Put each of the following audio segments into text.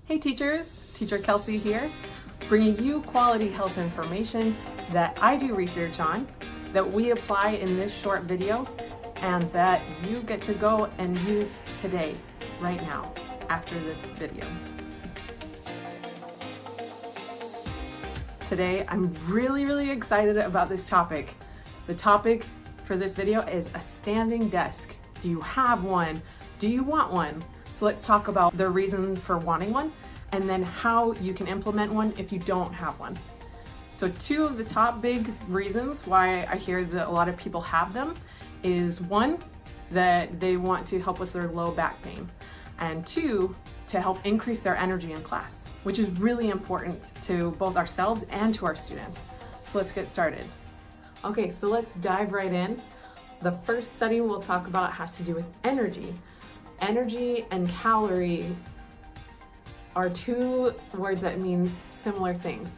Hey teachers, Teacher Kelsey here, bringing you quality health information that I do research on, that we apply in this short video, and that you get to go and use today, right now, after this video. Today, I'm really excited about this topic. The topic for this video is a standing desk. Do you have one? Do you want one? So let's talk about the reason for wanting one and then how you can implement one if you don't have one. So two of the top big reasons why I hear that a lot of people have them is one, that they want to help with their low back pain, and two, to help increase their energy in class, which is really important to both ourselves and to our students. So let's get started. Okay, so let's dive right in. The first study we'll talk about has to do with energy. Energy and calorie are two words that mean similar things.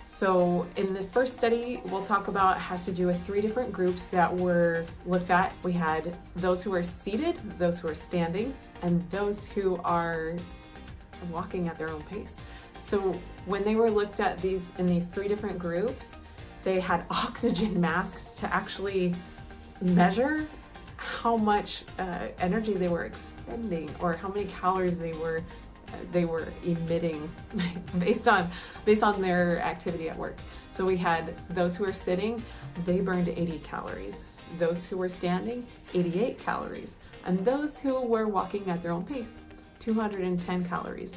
So in the first study we'll talk about has to do with three different groups that were looked at. We had those who are seated, those who are standing, and those who are walking at their own pace. So when they were looked at in these three different groups, they had oxygen masks to actually measure how much energy they were expending or how many calories they were emitting based on their activity at work. So we had those who were sitting, they burned 80 calories. Those who were standing, 88 calories. And those who were walking at their own pace, 210 calories.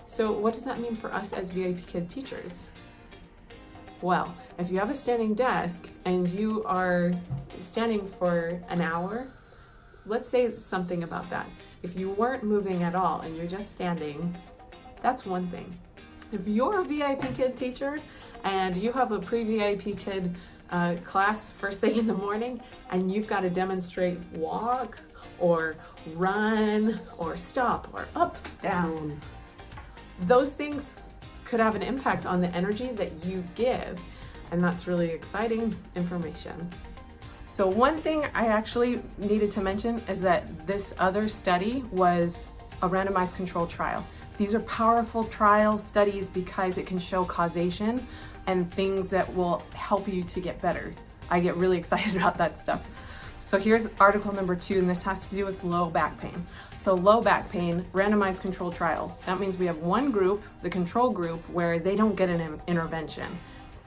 So what does that mean for us as VIPKID teachers? Well, if you have a standing desk and you are standing for an hour, let's say something about that. If you weren't moving at all and you're just standing, that's one thing. If you're a VIPKID teacher and you have a pre-VIPKID class first thing in the morning and you've got to demonstrate walk or run or stop or up, down, those things could have an impact on the energy that you give, and that's really exciting information. So one thing I actually needed to mention is that this other study was a randomized controlled trial. These are powerful trial studies because it can show causation and things that will help you to get better. I get really excited about that stuff. So here's article number 2, and this has to do with low back pain. So low back pain, randomized controlled trial. That means we have one group, the control group, where they don't get an intervention.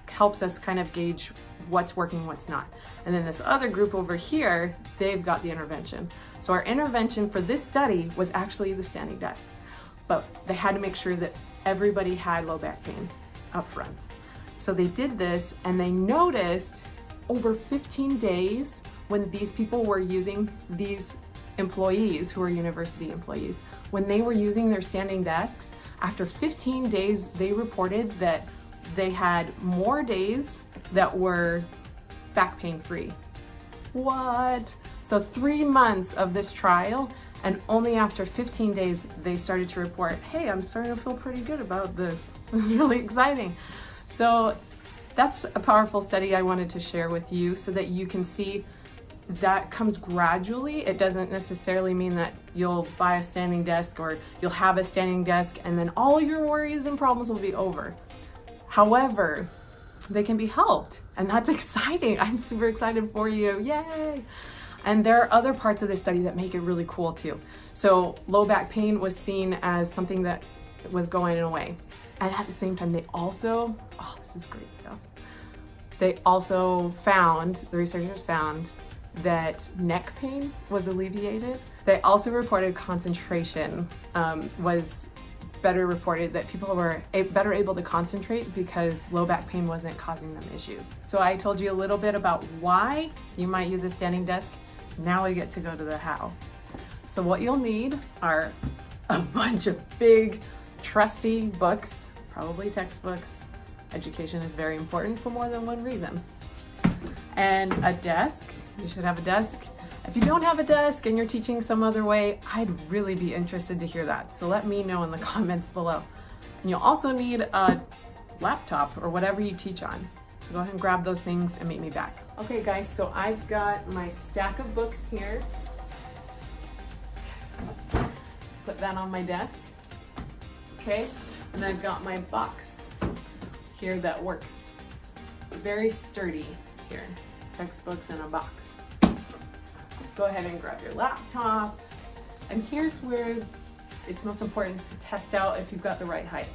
Helps us kind of gauge what's working, what's not. And then this other group over here, they've got the intervention. So our intervention for this study was actually the standing desks, but they had to make sure that everybody had low back pain up front. So they did this and they noticed over 15 days when these people were using these employees who are university employees, when they were using their standing desks, after 15 days, they reported that they had more days that were back pain free. What? So 3 months of this trial, and only after 15 days, they started to report, hey, I'm starting to feel pretty good about this. It was really exciting. So that's a powerful study I wanted to share with you so that you can see that comes gradually. It doesn't necessarily mean that you'll buy a standing desk or you'll have a standing desk and then all your worries and problems will be over. However, they can be helped, and that's exciting. I'm super excited for you, yay! And there are other parts of this study that make it really cool too. So low back pain was seen as something that was going away. And at the same time, they also, oh, this is great stuff. They also found, the researchers found, that neck pain was alleviated. They also reported concentration was better reported, that people were better able to concentrate because low back pain wasn't causing them issues. So I told you a little bit about why you might use a standing desk. Now we get to go to the how. So what you'll need are a bunch of big, trusty books, probably textbooks. Education is very important for more than one reason. And a desk. You should have a desk. If you don't have a desk and you're teaching some other way, I'd really be interested to hear that. So let me know in the comments below. And you'll also need a laptop or whatever you teach on. So go ahead and grab those things and meet me back. Okay guys, so I've got my stack of books here. Put that on my desk. Okay, and I've got my box here that works. Very sturdy here. Textbooks in a box. Go ahead and grab your laptop. And here's where it's most important to test out if you've got the right height.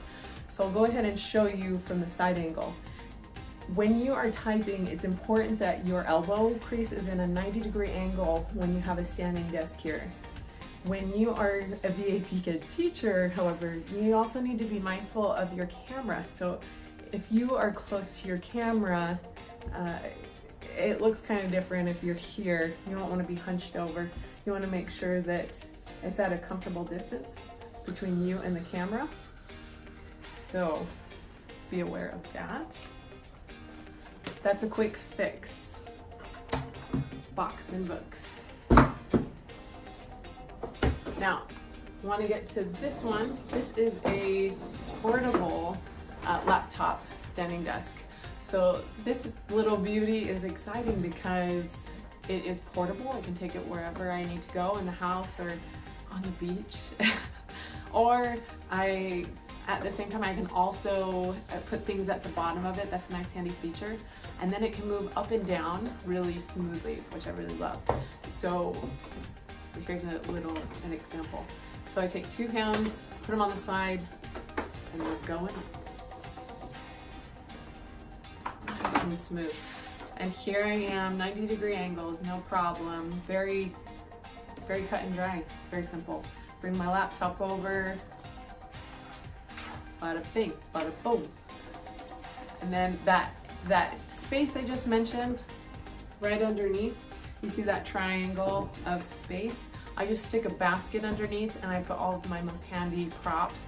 So I'll go ahead and show you from the side angle. When you are typing, it's important that your elbow crease is in a 90-degree angle when you have a standing desk here. When you are a VIPKID teacher, however, you also need to be mindful of your camera. So if you are close to your camera, it looks kind of different if you're here. You don't want to be hunched over. You want to make sure that it's at a comfortable distance between you and the camera. So be aware of that. That's a quick fix. Box and books. Now, I want to get to this one. This is a portable laptop standing desk. So this little beauty is exciting because it is portable. I can take it wherever I need to go in the house or on the beach. Or at the same time, I can also put things at the bottom of it. That's a nice handy feature. And then it can move up and down really smoothly, which I really love. So here's an example. So I take two hands, put them on the side, and we're going nice and smooth. And here I am, 90-degree angles, no problem. Very, very cut and dry, very simple. Bring my laptop over, bada bing, bada boom. And then that space I just mentioned, right underneath, you see that triangle of space? I just stick a basket underneath and I put all of my most handy props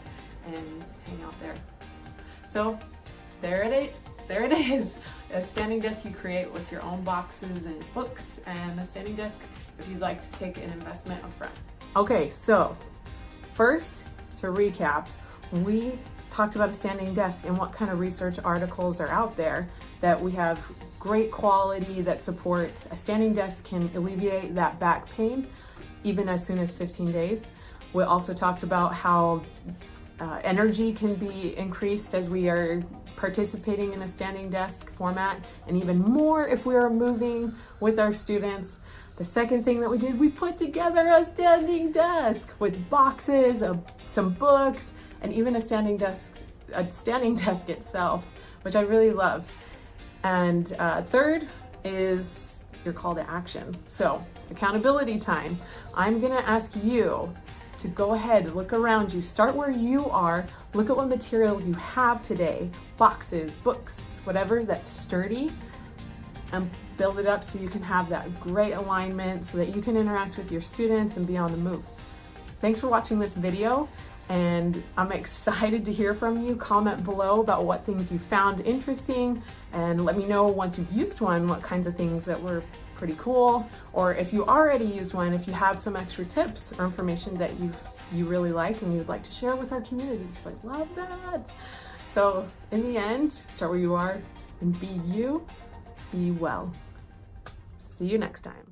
and hang out there. So there it is. A standing desk you create with your own boxes and books, and a standing desk if you'd like to take an investment up front. Okay, so first, to recap, we talked about a standing desk and what kind of research articles are out there that we have great quality that supports a standing desk can alleviate that back pain even as soon as 15 days. We also talked about how energy can be increased as we are participating in a standing desk format, and even more if we are moving with our students. The second thing that we did, we put together a standing desk with boxes of some books and even a standing desk itself, which I really love. And third is your call to action. So accountability time. I'm gonna ask you to go ahead, look around you, start where you are, look at what materials you have today, boxes, books, whatever that's sturdy, and build it up so you can have that great alignment so that you can interact with your students and be on the move. Thanks for watching this video, and I'm excited to hear from you. Comment below about what things you found interesting, and let me know once you've used one what kinds of things that were pretty cool, or if you already used one, if you have some extra tips or information that you really like and you'd like to share with our community, because I love that. So in the end, start where you are and be you, be well. See you next time.